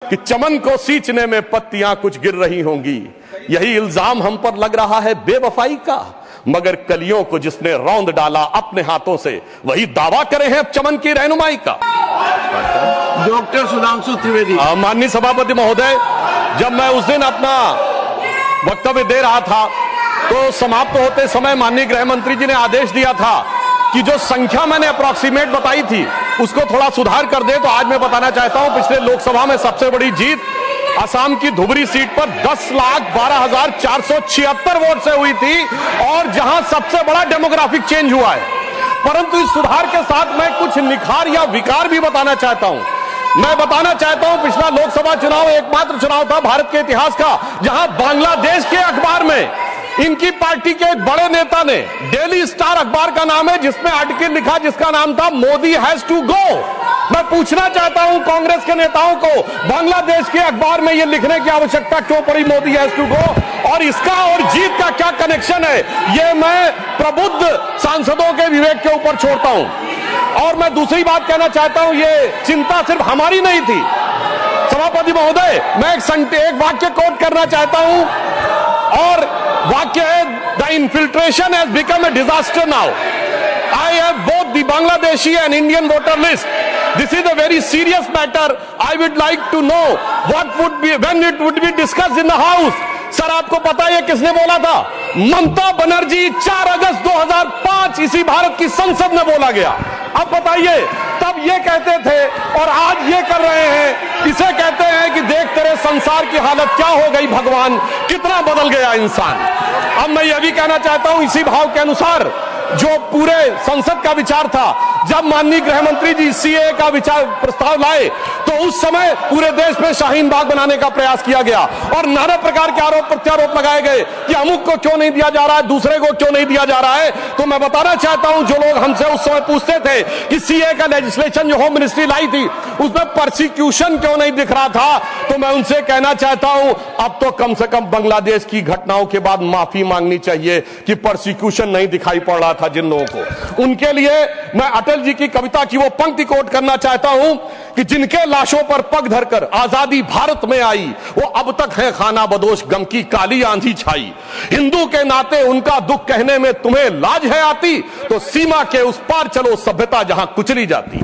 कि चमन को सींचने में पत्तियां कुछ गिर रही होंगी, यही इल्जाम हम पर लग रहा है बेवफाई का। मगर कलियों को जिसने रौंद डाला अपने हाथों से, वही दावा करे हैं अब चमन की रहनुमाई का। डॉक्टर सुधांशु त्रिवेदी। माननीय सभापति महोदय, जब मैं उस दिन अपना वक्तव्य दे रहा था तो समाप्त होते समय माननीय गृह मंत्री जी ने आदेश दिया था कि जो संख्या मैंने अप्रॉक्सीमेट बताई थी उसको थोड़ा सुधार कर दे। तो आज मैं बताना चाहता हूं, पिछले लोकसभा में सबसे बड़ी जीत असम की धुबरी सीट पर 10,12,476 वोट से हुई थी और जहां सबसे बड़ा डेमोग्राफिक चेंज हुआ है। परंतु इस सुधार के साथ मैं कुछ निखार या विकार भी बताना चाहता हूं। मैं बताना चाहता हूं, पिछला लोकसभा चुनाव एकमात्र चुनाव था भारत के इतिहास का जहां बांग्लादेश के अखबार में इनकी पार्टी के एक बड़े नेता ने, डेली स्टार अखबार का नाम है, जिसमें आर्टिकल लिखा जिसका नाम था मोदी हैज टू गो। मैं पूछना चाहता हूं कांग्रेस के नेताओं को, बांग्लादेश के अखबार में यह लिखने की आवश्यकता क्यों पड़ी मोदी हैज टू गो, और इसका और जीत का क्या कनेक्शन है, यह मैं प्रबुद्ध सांसदों के विवेक के ऊपर छोड़ता हूं। और मैं दूसरी बात कहना चाहता हूं, यह चिंता सिर्फ हमारी नहीं थी सभापति महोदय। मैं एक वाक्य कोट करना चाहता हूं और वाक्य है, the infiltration has become a disaster now. I have both the Bangladeshi and Indian voter list. This is a very serious matter. I would like to know when it would be discussed in the House. Sir आपको पता है किसने बोला था? ममता बनर्जी 4 अगस्त 2005 इसी भारत की संसद में बोला गया। अब बताइए, तब ये कहते थे और आज ये कर रहे हैं। इसे कहते हैं कि देख तेरे संसार की हालत क्या हो गई भगवान, कितना बदल गया इंसान। अब मैं ये भी कहना चाहता हूं, इसी भाव के अनुसार जो पूरे संसद का विचार था, जब माननीय गृह मंत्री जी सीए का विचार प्रस्ताव लाए तो उस समय पूरे देश में शाहीन बाग बनाने का प्रयास किया गया और नाना प्रकार के आरोप प्रत्यारोप लगाए गए कि अमुक को क्यों नहीं दिया जा रहा है, दूसरे को क्यों नहीं दिया जा रहा है। तो मैं बताना चाहता हूं, जो लोग हमसे उस समय पूछते थे कि सीए का लेजिस्लेशन जो होम मिनिस्ट्री लाई थी उसमें प्रोसिक्यूशन क्यों नहीं दिख रहा था, तो मैं उनसे कहना चाहता हूं, अब तो कम से कम बांग्लादेश की घटनाओं के बाद माफी मांगनी चाहिए कि प्रोसिक्यूशन नहीं दिखाई पड़ रहा था जिन लोगों को। उनके लिए मैं अटल जी की कविता की वो पंक्ति कोट करना चाहता हूं कि जिनके लाशों पर पग धरकर आजादी भारत में आई, वो अब तक है खाना बदोश, गम की काली आंधी छाई। हिंदू के नाते उनका दुख कहने में तुम्हें लाज है आती, तो सीमा के उस पार चलो सभ्यता जहां कुचली जाती।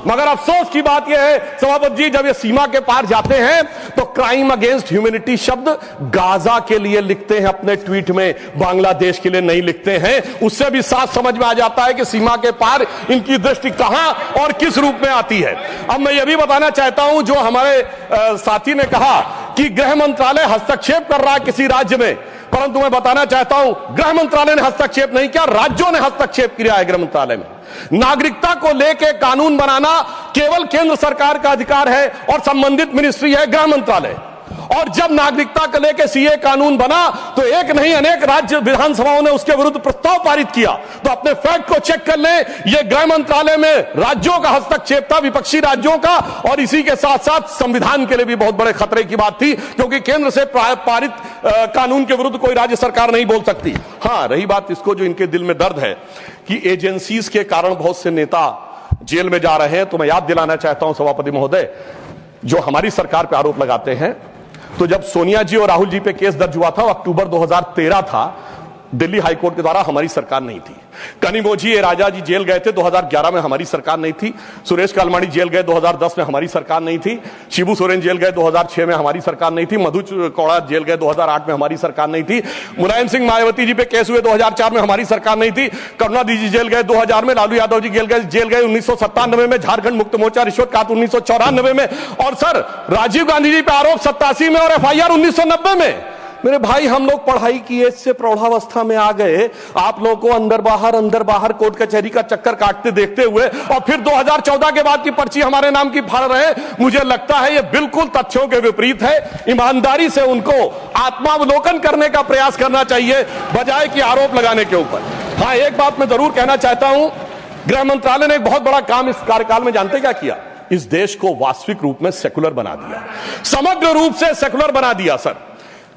मगर अफसोस की बात यह है सभापति जी, जब ये सीमा के पार जाते हैं तो क्राइम अगेंस्ट ह्यूमैनिटी शब्द गाजा के लिए लिखते हैं अपने ट्वीट में, बांग्लादेश के लिए नहीं लिखते हैं। उससे भी साफ समझ में आ जाता है कि सीमा के पार इनकी दृष्टि कहां और किस रूप में आती है। अब मैं यह भी बताना चाहता हूं, जो हमारे साथी ने कहा कि गृह मंत्रालय हस्तक्षेप कर रहा है किसी राज्य में, परंतु मैं बताना चाहता हूं गृह मंत्रालय ने हस्तक्षेप नहीं किया, राज्यों ने हस्तक्षेप किया है गृह मंत्रालय में। नागरिकता को लेकर कानून बनाना केवल केंद्र सरकार का अधिकार है और संबंधित मिनिस्ट्री है गृह मंत्रालय। और जब नागरिकता को लेकर सीए कानून बना तो एक नहीं अनेक राज्य विधानसभाओं ने उसके विरुद्ध प्रस्ताव पारित किया। तो अपने फैक्ट को चेक कर लें, यह गृह मंत्रालय में राज्यों का हस्तक्षेप था, विपक्षी राज्यों का, और इसी के साथ साथ संविधान के लिए भी बहुत बड़े खतरे की बात थी, क्योंकि केंद्र से पारित कानून के विरुद्ध कोई राज्य सरकार नहीं बोल सकती। हां, रही बात इसको जो इनके दिल में दर्द है कि एजेंसीज के कारण बहुत से नेता जेल में जा रहे हैं, तो मैं याद दिलाना चाहता हूं सभापति महोदय, जो हमारी सरकार पर आरोप लगाते हैं, तो जब सोनिया जी और राहुल जी पे केस दर्ज हुआ था, अक्टूबर 2013 था, दिल्ली हाईकोर्ट के द्वारा, हमारी सरकार नहीं थी। कनिमोझी राजा जी जेल गए थे 2011 में, हमारी सरकार नहीं थी। सुरेश कालमाड़ी जेल गए 2010 में, हमारी सरकार नहीं थी। शिबू सोरेन जेल गए 2006 में, हमारी सरकार नहीं थी। मधु कौड़ा जेल गए 2008 में, हमारी सरकार नहीं थी। मुलायम सिंह मायावती जी पे केस हुए 2004 में, हमारी सरकार नहीं थी। करुणानिधि जी जेल गए 2000 में, लालू यादव जी जेल गए 1997 में, झारखंड मुक्त मोर्चा रिश्वत काट 1994 में, और सर राजीव गांधी जी पे आरोप 87 में और एफआईआर 1990 में। मेरे भाई, हम लोग पढ़ाई की एज से प्रौढ़ावस्था में आ गए, आप लोगों को अंदर बाहर कोर्ट कचहरी का चक्कर काटते देखते हुए, और फिर 2014 के बाद की पर्ची हमारे नाम की फाड़ रहे हैं। मुझे लगता है यह बिल्कुल तथ्यों के विपरीत है। ईमानदारी से उनको आत्मावलोकन करने का प्रयास करना चाहिए, बजाय कि आरोप लगाने के ऊपर। हाँ, एक बात मैं जरूर कहना चाहता हूं, गृह मंत्रालय ने एक बहुत बड़ा काम इस कार्यकाल में जानते क्या किया? इस देश को वास्तविक रूप में सेकुलर बना दिया, समग्र रूप से सेकुलर बना दिया। सर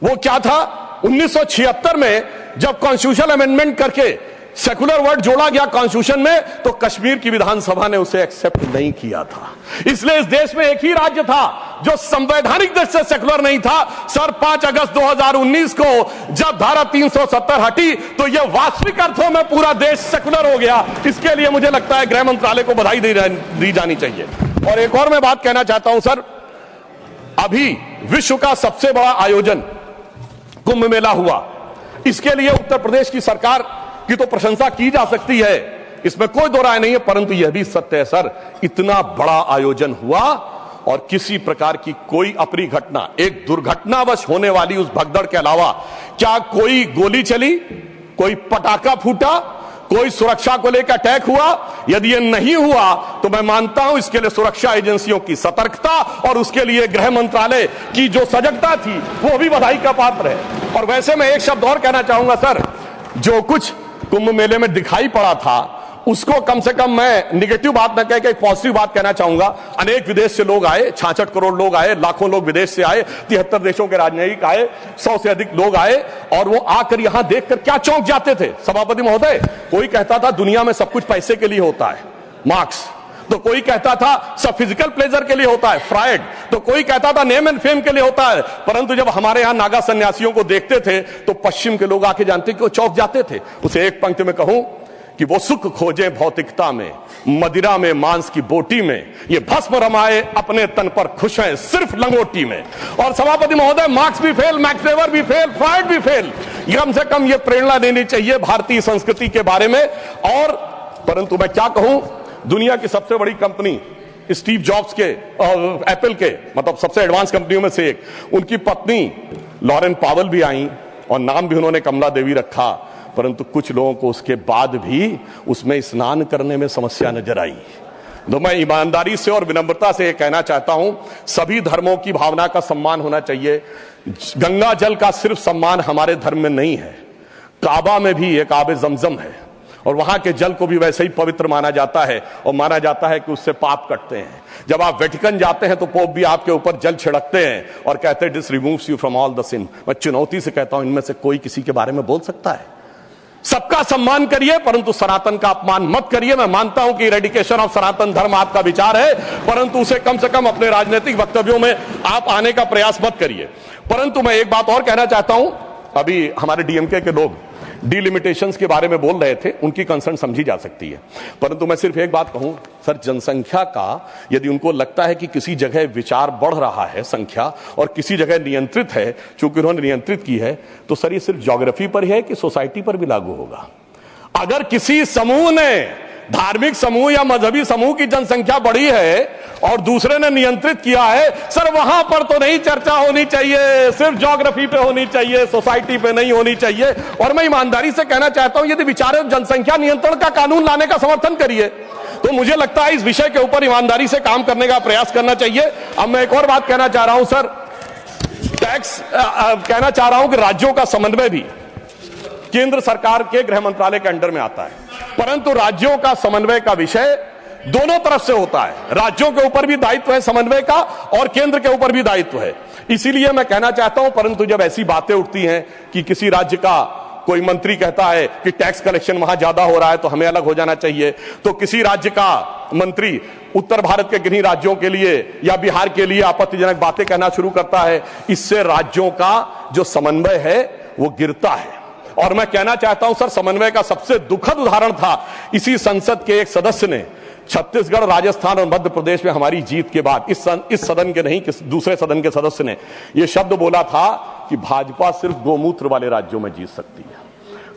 वो क्या था? 1976 में जब कॉन्स्टिट्यूशनल अमेंडमेंट करके सेकुलर वर्ड जोड़ा गया कॉन्स्टिट्यूशन में, तो कश्मीर की विधानसभा ने उसे एक्सेप्ट नहीं किया था। इसलिए इस देश में एक ही राज्य था जो संवैधानिक दृष्टि से सेकुलर नहीं था। सर 5 अगस्त 2019 को जब धारा 370 हटी तो यह वास्तविक अर्थों में पूरा देश सेकुलर हो गया। इसके लिए मुझे लगता है गृह मंत्रालय को बधाई दी जानी चाहिए। और एक और मैं बात कहना चाहता हूं सर, अभी विश्व का सबसे बड़ा आयोजन कुंभ मेला हुआ, इसके लिए उत्तर प्रदेश की सरकार की तो प्रशंसा की जा सकती है, इसमें कोई दो राय नहीं है, परंतु यह भी सत्य है सर, इतना बड़ा आयोजन हुआ और किसी प्रकार की कोई अप्रिय घटना, एक दुर्घटनावश होने वाली उस भगदड़ के अलावा क्या कोई गोली चली, कोई पटाखा फूटा, कोई सुरक्षा को लेकर अटैक हुआ? यदि यह नहीं हुआ तो मैं मानता हूं इसके लिए सुरक्षा एजेंसियों की सतर्कता और उसके लिए गृह मंत्रालय की जो सजगता थी वो भी बधाई का पात्र है। और वैसे मैं एक शब्द और कहना चाहूंगा सर, जो कुछ कुंभ मेले में दिखाई पड़ा था उसको कम से कम मैं निगेटिव बात न कह के एक पॉजिटिव बात कहना चाहूंगा। अनेक विदेश से लोग आए, 66 करोड़ लोग आए, लाखों लोग विदेश से आए, 73 देशों के राजनयिक आए, 100 से अधिक लोग आए और वो आकर यहां देखकर क्या चौंक जाते थे सभापति महोदय। कोई कहता था दुनिया में सब कुछ पैसे के लिए होता है, मार्क्स, तो कोई कहता था सब फिजिकल प्लेजर के लिए होता है, फ्रायड, तो कोई कहता था नेम एंड फेम के लिए होता है। परंतु जब हमारे यहां नागा सन्यासियों को देखते थे तो पश्चिम के लोग आके जानते कि वो चौंक जाते थे। उसे एक पंक्ति में कहूं कि वो सुख खोजे भौतिकता में, मदिरा में, मांस की बोटी में, ये भस्म रमाए अपने तन पर, खुश हैं सिर्फ लंगोटी में। और सभापति महोदय, मार्क्स भी फेल, मैक्स वेबर भी फेल, फ्रायड भी फेल, कम से कम ये प्रेरणा देनी चाहिए भारतीय संस्कृति के बारे में। और परंतु मैं क्या कहूं, दुनिया की सबसे बड़ी कंपनी स्टीव जॉब्स के एप्पल के, मतलब सबसे एडवांस कंपनियों में से एक, उनकी पत्नी लॉरेन पावेल भी आई और नाम भी उन्होंने कमला देवी रखा। परंतु कुछ लोगों को उसके बाद भी उसमें स्नान करने में समस्या नजर आई। तो मैं ईमानदारी से और विनम्रता से कहना चाहता हूं, सभी धर्मों की भावना का सम्मान होना चाहिए। गंगा जल का सिर्फ सम्मान हमारे धर्म में नहीं है, काबा में भी एक आबे जमजम है और वहां के जल को भी वैसे ही पवित्र माना जाता है और माना जाता है कि उससे पाप कटते हैं। जब आप वेटिकन जाते हैं तो पोप भी आपके ऊपर जल छिड़कते हैं और कहते हैं this removes you from all the sin. मैं चुनौती से कहता हूं, इनमें से कोई किसी के बारे में बोल सकता है? सबका सम्मान करिए परंतु सनातन का अपमान मत करिए। मैं मानता हूं कि रेडिकेशन ऑफ सनातन धर्म आपका विचार है, परंतु उसे कम से कम अपने राजनीतिक वक्तव्यों में आप आने का प्रयास मत करिए। परंतु मैं एक बात और कहना चाहता हूं, अभी हमारे डीएमके के लोग डिलिमिटेशंस के बारे में बोल रहे थे, उनकी कंसर्न समझी जा सकती है, परंतु मैं सिर्फ एक बात कहूं सर, जनसंख्या का यदि उनको लगता है कि किसी जगह विचार बढ़ रहा है संख्या और किसी जगह नियंत्रित है, चूंकि उन्होंने नियंत्रित की है, तो सर ये सिर्फ ज्योग्राफी पर ही है कि सोसाइटी पर भी लागू होगा? अगर किसी समूह ने, धार्मिक समूह या मजहबी समूह की जनसंख्या बढ़ी है और दूसरे ने नियंत्रित किया है, सर वहां पर तो नहीं चर्चा होनी चाहिए, सिर्फ ज्योग्राफी पे होनी चाहिए, सोसाइटी पे नहीं होनी चाहिए। और मैं ईमानदारी से कहना चाहता हूं, यदि विचार जनसंख्या नियंत्रण का कानून लाने का समर्थन करिए, तो मुझे लगता है इस विषय के ऊपर ईमानदारी से काम करने का प्रयास करना चाहिए। अब मैं एक और बात कहना चाह रहा हूं सर, टैक्स कहना चाह रहा हूं कि राज्यों का समन्वय भी केंद्र सरकार के गृह मंत्रालय के अंडर में आता है, परंतु राज्यों का समन्वय का विषय दोनों तरफ से होता है। राज्यों के ऊपर भी दायित्व है समन्वय का और केंद्र के ऊपर भी दायित्व है। इसीलिए मैं कहना चाहता हूं, परंतु जब ऐसी बातें उठती हैं कि किसी राज्य का कोई मंत्री कहता है कि टैक्स कलेक्शन वहां ज्यादा हो रहा है तो हमें अलग हो जाना चाहिए, तो किसी राज्य का मंत्री उत्तर भारत के किन्हीं राज्यों के लिए या बिहार के लिए आपत्तिजनक बातें कहना शुरू करता है, इससे राज्यों का जो समन्वय है वो गिरता है। और मैं कहना चाहता हूं सर, समन्वय का सबसे दुखद उदाहरण था इसी संसद के एक सदस्य ने छत्तीसगढ़, राजस्थान और मध्य प्रदेश में हमारी जीत के बाद इस सदन के नहीं, दूसरे सदन के सदस्य ने यह शब्द बोला था कि भाजपा सिर्फ गोमूत्र वाले राज्यों में जीत सकती है।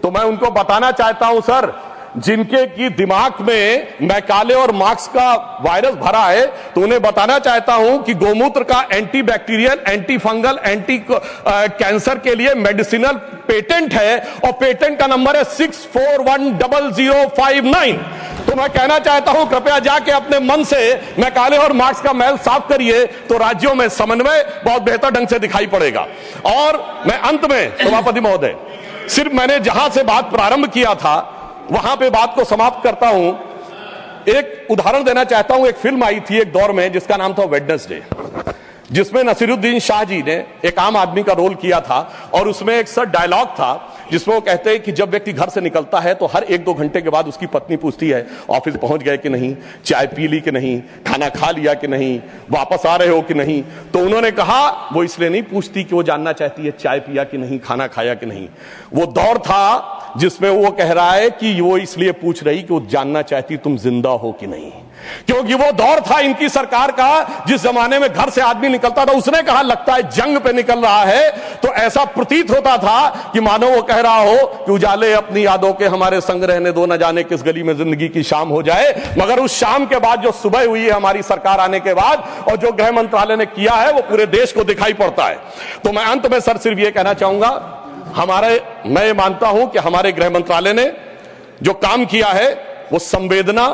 तो मैं उनको बताना चाहता हूं सर, जिनके की दिमाग में मैकाले और मार्क्स का वायरस भरा है, तो उन्हें बताना चाहता हूं कि गोमूत्र का anti bacterial, anti fungal, anti cancer के लिए मेडिसिनल पेटेंट है और पेटेंट का नंबर है 64100059। तो मैं कहना चाहता हूं, कृपया जाके अपने मन से मैकाले और मार्क्स का मैल साफ करिए, तो राज्यों में समन्वय बहुत बेहतर ढंग से दिखाई पड़ेगा। और मैं अंत में सभापति महोदय, सिर्फ मैंने जहां से बात प्रारंभ किया था वहां पे बात को समाप्त करता हूं। एक उदाहरण देना चाहता हूं, एक फिल्म आई थी एक दौर में जिसका नाम था वेडनेसडे, जिसमें नसीरुद्दीन शाह जी ने एक आम आदमी का रोल किया था और उसमें एक सर डायलॉग था जिसमें वो कहते हैं कि जब व्यक्ति घर से निकलता है तो हर 1-2 घंटे के बाद उसकी पत्नी पूछती है ऑफिस पहुंच गए कि नहीं, चाय पी ली कि नहीं, खाना खा लिया कि नहीं, वापस आ रहे हो कि नहीं। तो उन्होंने कहा वो इसलिए नहीं पूछती कि वो जानना चाहती है चाय पिया कि नहीं, खाना खाया कि नहीं। वो दौर था जिसमें वो कह रहा है कि वो इसलिए पूछ रही कि वो जानना चाहती तुम जिंदा हो कि नहीं, क्योंकि वो दौर था इनकी सरकार का जिस जमाने में घर से आदमी निकलता था उसने कहा लगता है जंग पे निकल रहा है, तो ऐसा प्रतीत होता था कि मानो वो कह रहा हो कि उजाले अपनी यादों के हमारे संग रहने दो, न जाने किस गली में जिंदगी की शाम हो जाए। मगर उस शाम के बाद जो सुबह हुई है हमारी सरकार आने के बाद और जो गृह मंत्रालय ने किया है वो पूरे देश को दिखाई पड़ता है। तो मैं अंत में सर सिर्फ ये कहना चाहूंगा, मैं ये मानता हूं कि हमारे गृह मंत्रालय ने जो काम किया है वो संवेदना,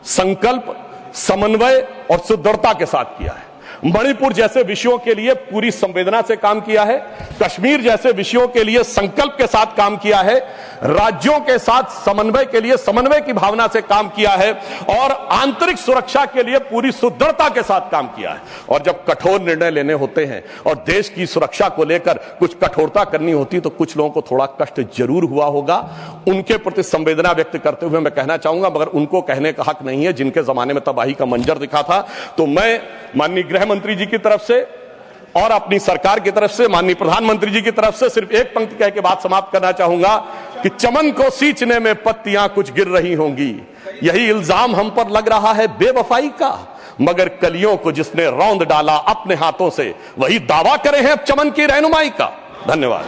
संकल्प, समन्वय और सुदृढ़ता के साथ किया है। मणिपुर जैसे विषयों के लिए पूरी संवेदना से काम किया है, कश्मीर जैसे विषयों के लिए संकल्प के साथ काम किया है, राज्यों के साथ समन्वय के लिए समन्वय की भावना से काम किया है और आंतरिक सुरक्षा के लिए पूरी सुदृढ़ता के साथ काम किया है। और जब कठोर निर्णय लेने होते हैं और देश की सुरक्षा को लेकर कुछ कठोरता करनी होती तो कुछ लोगों को थोड़ा कष्ट जरूर हुआ होगा। उनके प्रति संवेदना व्यक्त करते हुए मैं कहना चाहूंगा, मगर उनको कहने का हक नहीं है जिनके जमाने में तबाही का मंजर दिखा था। तो मैं माननीय गृह मंत्री जी की तरफ से और अपनी सरकार की तरफ से, माननीय प्रधानमंत्री जी की तरफ से सिर्फ एक पंक्ति कह के बात समाप्त करना चाहूंगा कि चमन को सींचने में पत्तियां कुछ गिर रही होंगी, यही इल्जाम हम पर लग रहा है बेवफाई का, मगर कलियों को जिसने रौंद डाला अपने हाथों से वही दावा करे हैं चमन की रहनुमाई का। धन्यवाद।